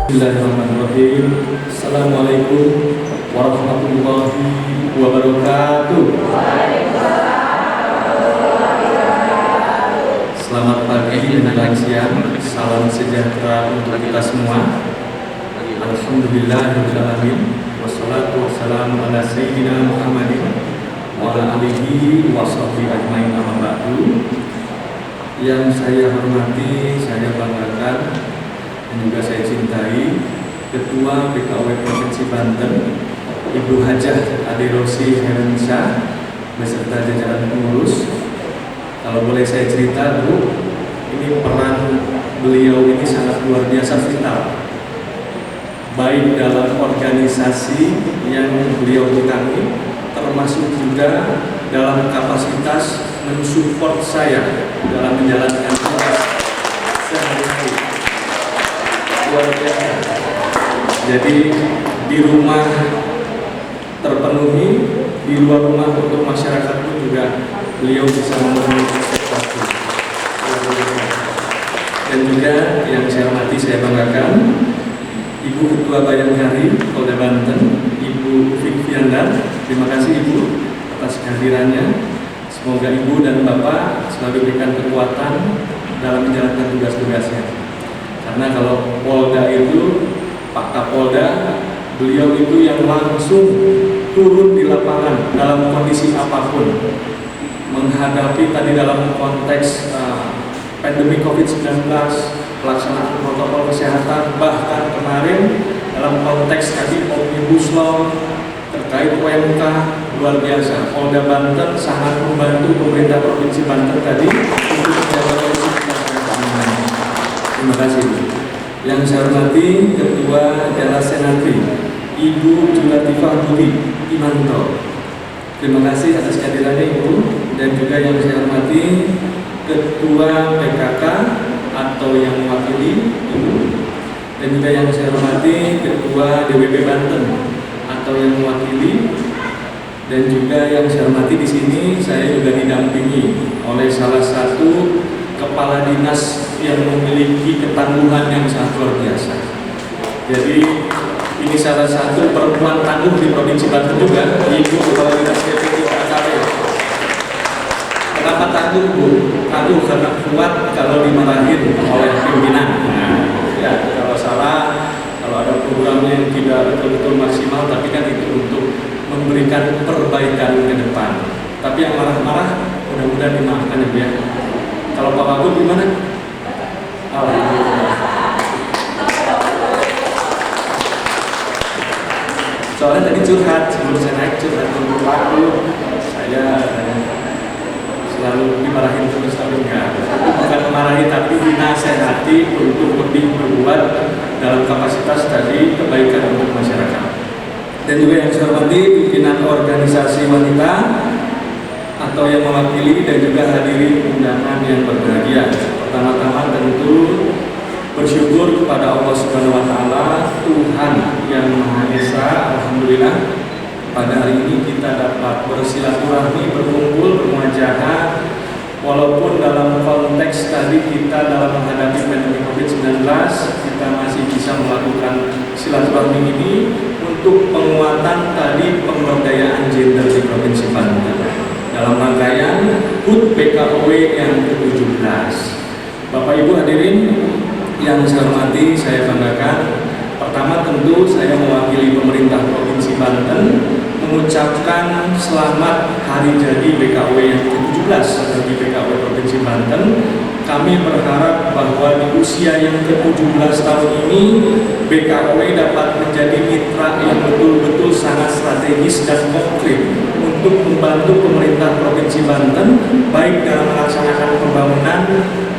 Bismillahirrahmanirrahim. Assalamualaikum warahmatullahi wabarakatuh. Selamat pagi menjelang siang. Salam sejahtera untuk kita semua. Alhamdulillahirabbil alamin. Wassalatu wassalamu ala sayyidina Muhammadin wa ala alihi washabbihi ajmain, amma ba'du. Yang saya hormati, saya banggakan dan juga saya cintai Ketua PKW Provinsi Banten, Ibu Hajah Aderosi Herenisa beserta jajaran pengurus. Kalau boleh saya cerita, Bu, ini peran beliau ini sangat luar biasa vital, baik dalam organisasi yang beliau pegangi, termasuk juga dalam kapasitas mensupport saya dalam menjalankan tugas sehari-hari. Luar biasa. Jadi di rumah terpenuhi, di luar rumah untuk masyarakat pun juga beliau bisa memenuhi sesuatu. Dan juga yang saya hormati, saya banggakan Ibu Ketua Bayangkari Polda Banten, Ibu Fikfianda. Terima kasih Ibu atas kehadirannya. Semoga Ibu dan Bapak selalu berikan kekuatan dalam menjalankan tugas-tugasnya. Karena kalau Polda itu, Pak Kapolda, beliau itu yang langsung turun di lapangan dalam kondisi apapun, menghadapi tadi dalam konteks pandemi COVID-19, pelaksanaan protokol kesehatan, bahkan kemarin dalam konteks tadi Omnibus Law terkait UMK. Luar biasa, Polda Banten sangat membantu pemerintah Provinsi Banten tadi untuk menjaga kondisi keamanan. Terima kasih. Yang saya hormati Ketua Jala Senatri, Ibu Julatifah Budi Imanto. Terima kasih atas kehadirannya Ibu. Dan juga yang saya hormati Ketua PKK atau yang mewakili Ibu. Dan juga yang saya hormati Ketua DWP Banten atau yang mewakili. Dan juga yang saya hormati di sini, saya juga didampingi oleh salah satu kepala dinas yang memiliki ketangguhan yang sangat luar biasa. Jadi ini salah satu perempuan tangguh di Provinsi Banten juga, Ibu Kepala Dinas PPKK. Kenapa tangguh, Bu? Tangguh karena kuat kalau dimarahin oleh pimpinan. Ya, kalau salah, kalau ada programnya yang tidak betul-betul maksimal, tapi kan itu untuk memberikan perbaikan ke depan. Tapi yang marah-marah mudah-mudahan dimaafkan ya Bu ya. Kalau Pak Wagub gimana? Alhamdulillah. Soalnya tadi curhat, sebelum saya naik curhat untuk Pak Wagub, saya selalu dimarahin terus, tapi enggak. Bukan memarahi, tapi dinasehati untuk lebih berbuat dalam kapasitas tadi kebaikan untuk masyarakat. Dan juga yang saya hormati pimpinan organisasi wanita atau yang mewakili dan juga hadirin undangan yang berbahagia. Pertama-tama tentu bersyukur kepada Allah Subhanahu wa taala, Tuhan yang Maha Esa. Alhamdulillah pada hari ini kita dapat bersilaturahmi, berkumpul, bermuajahah. Walaupun dalam konteks tadi kita dalam menghadapi pandemi COVID-19, kita masih bisa melakukan silaturahmi ini untuk penguatan tadi pemberdayaan gender di Provinsi Banten dalam rangkaian HUT PKW yang ke-17. Bapak Ibu hadirin yang saya hormati, saya banggakan. Pertama tentu saya mewakili pemerintah Provinsi Banten mengucapkan selamat hari jadi BKW yang ke-17 bagi BKW Provinsi Banten. Kami berharap bahwa di usia yang ke-17 tahun ini BKW dapat menjadi mitra yang betul-betul sangat strategis dan konkret untuk membantu pemerintah Provinsi Banten baik dalam melaksanakan pembangunan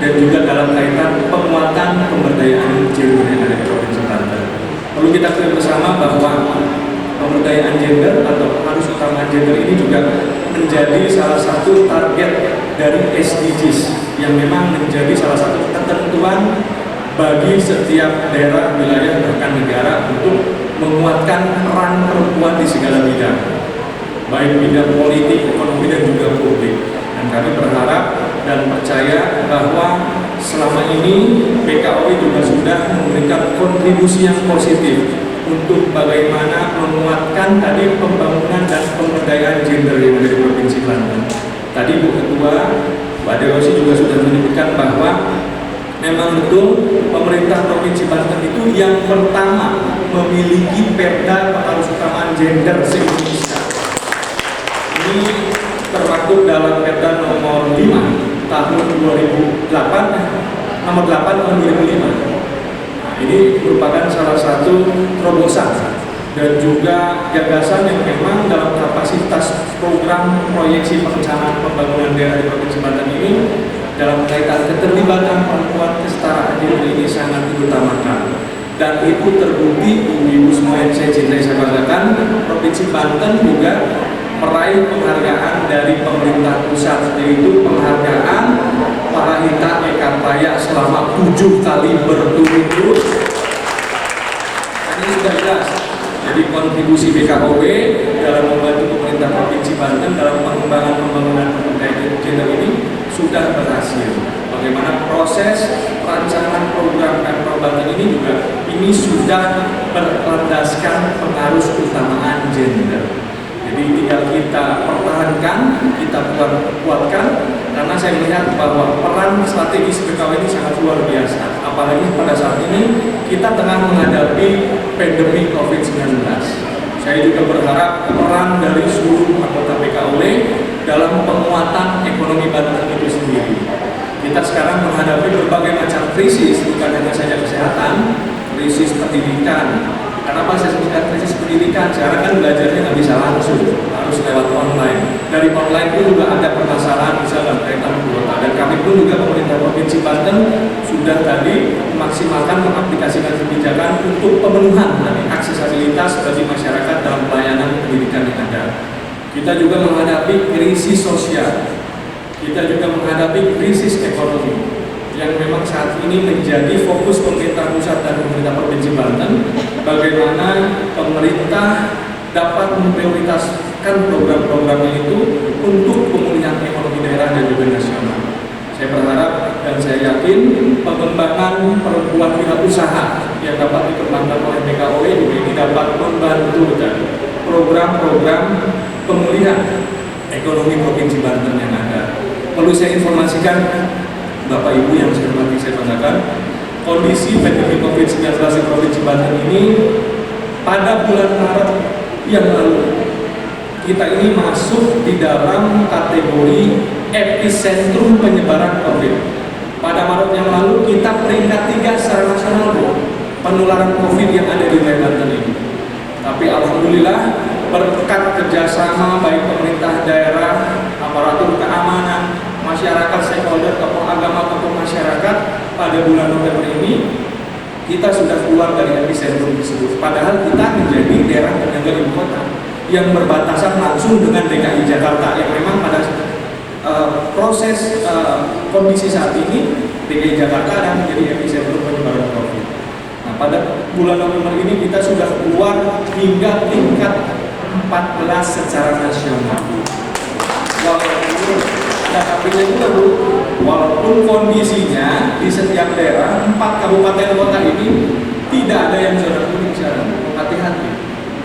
dan juga dalam kaitan penguatan pemberdayaan gender yang ada di Provinsi Banten. Perlu kita ketahui bersama bahwa pemberdayaan gender atau pengaruh utama gender ini juga menjadi salah satu target dari SDGs yang memang menjadi salah satu ketentuan bagi setiap daerah, wilayah, bahkan negara untuk menguatkan peran perempuan di segala bidang, baik bidang politik, ekonomi, dan juga publik. Dan kami berharap dan percaya bahwa selama ini BKW PKOW juga sudah memberikan kontribusi yang positif untuk bagaimana menguatkan tadi pembangunan dan pemberdayaan gender yang ada di Provinsi Banten. Tadi Bu Ketua, Mbak Dewosi juga sudah menyebutkan bahwa memang betul pemerintah Provinsi Banten itu yang pertama memiliki Perda Pengarusutamaan Gender se-Indonesia. Ini termaktub dalam Perda nomor 5 tahun 2008, nomor 8 tahun 2005. Nah, ini merupakan salah satu terobosan dan juga gagasan yang memang dalam kapasitas program proyeksi perencanaan pembangunan daerah di Provinsi Banten ini dalam kaitan keterlibatan perempuan kesetaraan gender ini sangat diutamakan. Dan itu terbukti, ibu semua yang saya cintai saya banggakan, Provinsi Banten juga meraih penghargaan dari pemerintah pusat, yaitu penghargaan Parahita Ekapaya selama 7 kali berturut-turut. Ini sudah jelas. Jadi kontribusi BKOW dalam membantu pemerintah Provinsi Banten dalam pengembangan pembangunan pemberdayaan gender ini sudah berhasil. Bagaimana proses perancangan program Pemprov Banten ini juga ini sudah berlandaskan pengaruh keutamaan gender. Jadi tinggal kita pertahankan, kita kuatkan, karena saya melihat bahwa peran strategis BKOW ini sangat luar biasa. Apalagi pada saat ini kita tengah menghadapi pandemi COVID-19. Saya juga berharap peran dari seluruh anggota BKOW dalam penguatan ekonomi Banten itu sendiri. Kita sekarang menghadapi berbagai macam krisis, bukan hanya saja kesehatan, krisis pendidikan. Kenapa saya sebutkan krisis pendidikan? Sekarang kan belajarnya nggak bisa langsung, harus lewat online. Dari online pun juga ada permasalahan misalnya kaitan kuota. Dan kami pun juga pemerintah Provinsi Banten sudah tadi memaksimalkan mengaplikasikan kebijakan untuk pemenuhan dari aksesibilitas bagi masyarakat dalam pelayanan pendidikan yang ada. Kita juga menghadapi krisis sosial, kita juga menghadapi krisis ekonomi yang memang saat ini menjadi fokus pemerintah pusat dan pemerintah Provinsi Banten. Bagaimana pemerintah dapat memprioritaskan program-programnya itu untuk pemulihan ekonomi daerah dan juga nasional. Saya berharap dan saya yakin pengembangan perempuan wirausaha yang dapat dikembangkan oleh BKOW ini dapat membantu dan program-program pemulihan ekonomi Provinsi Banten yang ada. Perlu saya informasikan Bapak Ibu yang saya hormati, saya banggakan, kondisi pandemi COVID-19 di Provinsi Banten ini pada bulan Maret yang lalu kita ini masuk di dalam kategori epicentrum penyebaran COVID. Pada Maret yang lalu kita peringkat 3 secara nasional penularan COVID yang ada di wilayah Banten ini. Tapi alhamdulillah berkat kerjasama baik pemerintah daerah, aparatur keamanan, masyarakat, stakeholder, tokoh agama, tokoh masyarakat, pada bulan November ini kita sudah keluar dari epicentrum tersebut. Padahal kita menjadi daerah penyangga ibu kota yang berbatasan langsung dengan DKI Jakarta yang memang pada proses kondisi saat ini DKI Jakarta adalah menjadi epicentrum penyebaran COVID. Nah, pada bulan November ini kita sudah keluar hingga tingkat 14 secara nasional. Ada kabarnya juga Bu, walaupun kondisinya di setiap daerah 4 kabupaten kota ini tidak ada yang zona kuning sekarang. Hati-hati,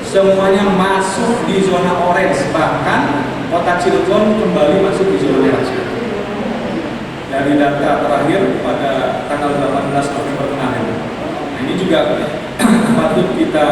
semuanya masuk di zona orange, bahkan kota Cilegon kembali masuk di zona merah. Dari data terakhir pada tanggal 18 November kemarin. Nah, ini juga patut kita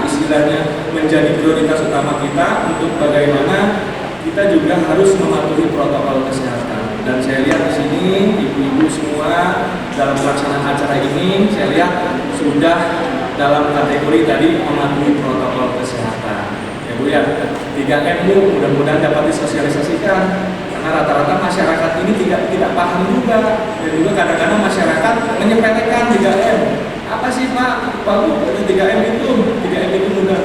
istilahnya menjadi prioritas utama kita untuk bagaimana kita juga harus mematuhi protokol kesehatan. Dan saya lihat di sini ibu-ibu semua dalam pelaksanaan acara ini saya lihat sudah dalam kategori tadi mematuhi protokol kesehatan. Ya Bu ya, 3M mudah-mudahan dapat disosialisasikan karena rata-rata masyarakat ini tidak paham juga, dan juga kadang-kadang masyarakat menyepelekan 3M. Apa sih Pak? Bagus 3M itu mudah.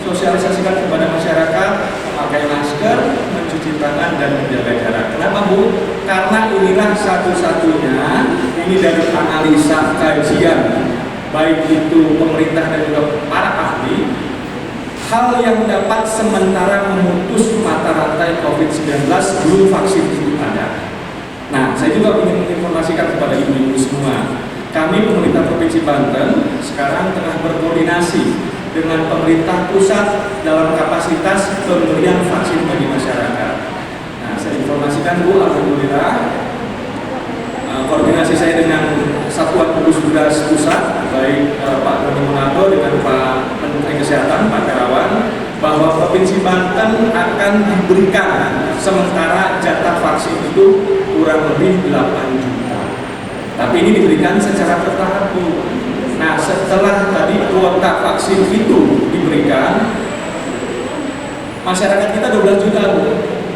Sosialisasikan kepada masyarakat memakai masker, mencuci tangan dan menjaga jarak. Kenapa Bu? Karena inilah satu-satunya, ini dari analisa kajian baik itu pemerintah dan juga para ahli, hal yang dapat sementara memutus mata rantai COVID-19 belum vaksin itu ada. Nah, saya juga ingin menginformasikan kepada ibu-ibu semua. Kami pemerintah Provinsi Banten sekarang tengah berkoordinasi dengan pemerintah pusat dalam kapasitas pemberian vaksin bagi masyarakat. Nah, saya informasikan Bu, alhamdulillah koordinasi saya dengan Satuan Gugus Tugas Pusat, baik Pak Doni Monardo dengan Pak Menteri Kesehatan Pak Terawan, bahwa Provinsi Banten akan diberikan sementara jatah vaksin itu kurang lebih 8 juta. Tapi ini diberikan secara bertahap, Bu. Nah, setelah tadi kuota vaksin itu diberikan, masyarakat kita 12 juta, Bu.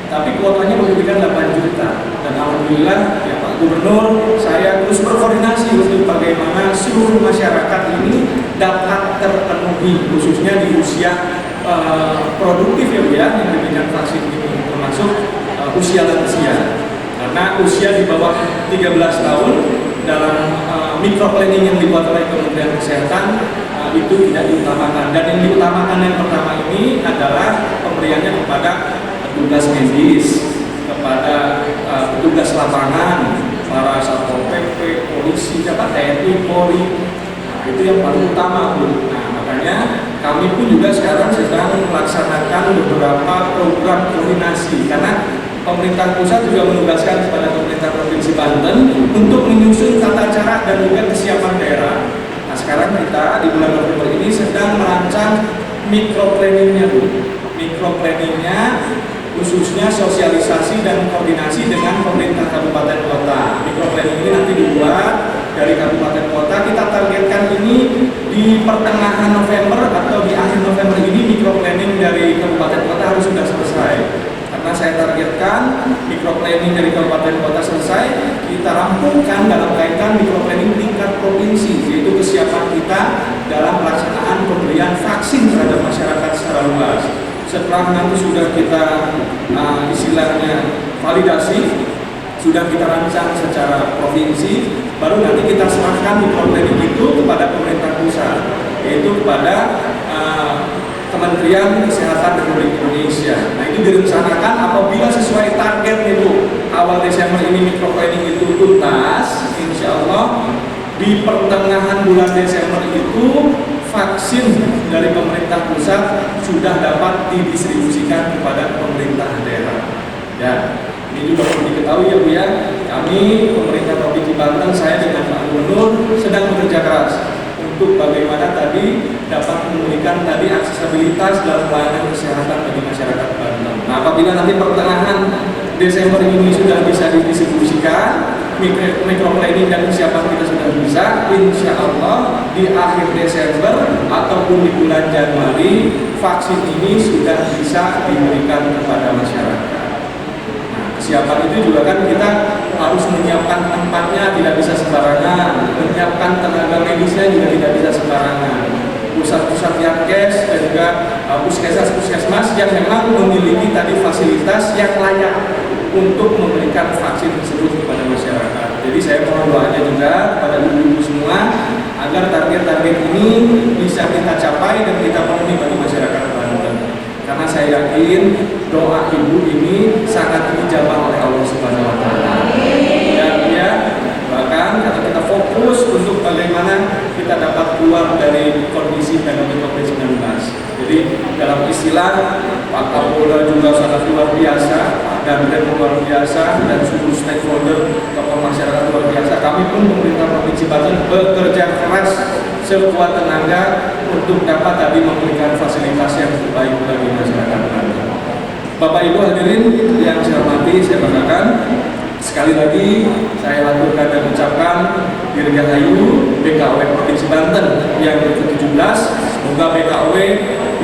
Tapi kuotanya diberikan 8 juta. Dan alhamdulillah ya Pak Gubernur, saya terus berkoordinasi untuk bagaimana seluruh masyarakat ini dapat terpenuhi, khususnya di usia produktif ya Bu ya, yang diberikan vaksin ini, termasuk usia lansia. Karena usia di bawah 13 tahun dalam microplanning yang dibuat oleh Kementerian Kesehatan itu tidak diutamakan. Dan yang diutamakan yang pertama ini adalah pemberiannya kepada petugas medis, kepada petugas lapangan, para satpol PP, polisi, TNI, Polri. Nah, itu yang paling utama, Bu. Nah, makanya kami pun juga sekarang sedang melaksanakan beberapa program koordinasi, karena pemerintah pusat juga menugaskan kepada pemerintah Provinsi Banten untuk menyusun tata cara dan juga kesiapan daerah. Nah, sekarang kita di bulan November ini sedang merancang microplanningnya, Bu. Microplanningnya khususnya sosialisasi dan koordinasi dengan pemerintah kabupaten kota. Microplanning ini nanti dibuat dari kabupaten kota. Kita targetkan ini di pertengahan November atau di akhir November ini microplanning dari kabupaten kota harus sudah selesai. Karena saya targetkan microplanning dari kabupaten kota selesai, kita rampungkan dalam kaitan microplanning tingkat provinsi, yaitu kesiapan kita dalam pelaksanaan pemberian vaksin terhadap masyarakat secara luas. Setelah nanti sudah kita istilahnya validasi, sudah kita rancang secara provinsi, baru nanti kita serahkan microplanning itu kepada pemerintah pusat, yaitu kepada Kementerian Kesehatan Republik Indonesia. Nah, itu direncanakan apabila sesuai target itu awal Desember ini microplanning itu tuntas, insya Allah di pertengahan bulan Desember itu vaksin dari pemerintah pusat sudah dapat didistribusikan kepada pemerintah daerah. Ya, ini juga perlu diketahui ya Bu ya, kami pemerintah Provinsi Banten, saya dengan Pak Gubernur sedang bekerja keras untuk bagaimana tadi dapat memberikan tadi aksesibilitas dalam pelayanan kesehatan bagi masyarakat Banten. Nah, apabila nanti pertengahan Desember ini sudah bisa didistribusikan, microplanning dan kesiapan kita sudah bisa, insya Allah di akhir Desember ataupun di bulan Januari vaksin ini sudah bisa diberikan kepada masyarakat. Nah, kesiapan itu juga kan kita harus menyiapkan tempatnya, tidak bisa sembarangan, menyiapkan tenaga medisnya juga tidak bisa sembarangan. Pusat-pusat Yankes dan juga puskesmas yang memang memiliki tadi fasilitas yang layak untuk memberikan vaksin tersebut kepada masyarakat. Jadi saya mohon doanya juga kepada ibu-ibu semua agar target-target ini bisa kita capai dan kita penuhi bagi masyarakat Banten. Karena saya yakin doa ibu ini sangat dijabah oleh Allah Subhanahu wa taala. Ya, bahkan kalau kita fokus untuk bagaimana kita dapat keluar dari kondisi pandemi COVID-19. Jadi dalam istilah Pak Kapolda juga sangat luar biasa, Pak Danrem luar biasa, dan seluruh stakeholder tokoh masyarakat luar biasa. Kami pun pemerintah Provinsi Banten bekerja keras sekuat tenaga untuk dapat tadi memberikan fasilitas yang terbaik bagi masyarakat Banten. Bapak Ibu hadirin yang saya hormati, saya banggakan. Sekali lagi saya laturkan dan ucapkan dirgahayu BKW Provinsi Banten yang ke-17. Semoga BKW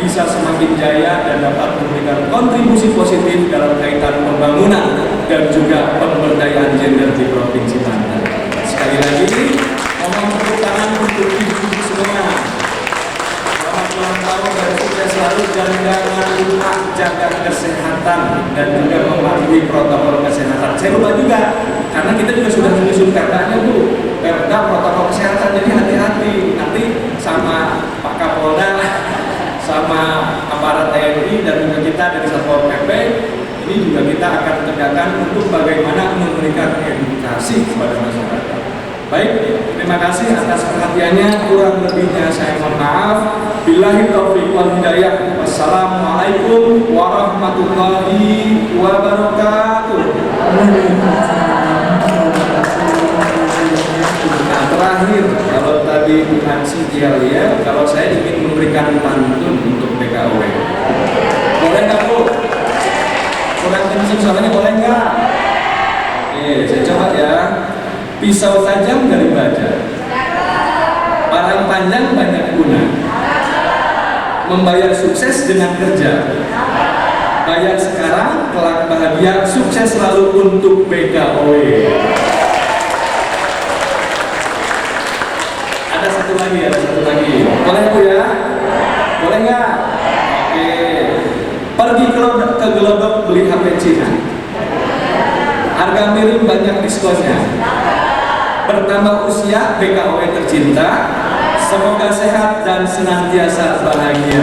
bisa semakin jaya dan dapat memberikan kontribusi positif dalam kaitan pembangunan dan juga pemberdayaan gender di Provinsi Banten. Sekali lagi, mohon tepuk tangan untuk ibu-ibu semua. Selamat ulang tahun dan sukses selalu, dan jangan lupa jaga kesehatan dan juga mematuhi protokol kesehatan. Saya lupa juga, karena kita juga sudah menyusun perdanya Bu, perda protokol kesehatan, jadi hati-hati nanti sama Pak Kapolda, sama aparat TNI dan juga kita dari Satpol PP Ini juga kita akan tegakkan untuk bagaimana memberikan edukasi kepada masyarakat. Baik, terima kasih atas perhatiannya. Kurang lebihnya saya mohon maaf. Billahi taufiq wal hidayah. Wassalamualaikum warahmatullahi wabarakatuh. Nah, terakhir, kalau tadi Bukan Sintia lihat, kalau saya ingin memberikan pantun untuk PKW, boleh nggak Bu? Kurang kencing suaranya, boleh nggak? Oke, saya coba ya. Pisau tajam dari baja, parang panjang banyak guna, membayar sukses dengan kerja, bayar sekarang kelak bahagia, sukses selalu untuk BKW. Ada satu lagi, boleh Bu ya? Boleh nggak? Oke, pergi ke Gelodok beli HP Cina, harga miring banyak diskonnya. Bertambah usia BKW tercinta, semoga sehat dan senantiasa bahagia.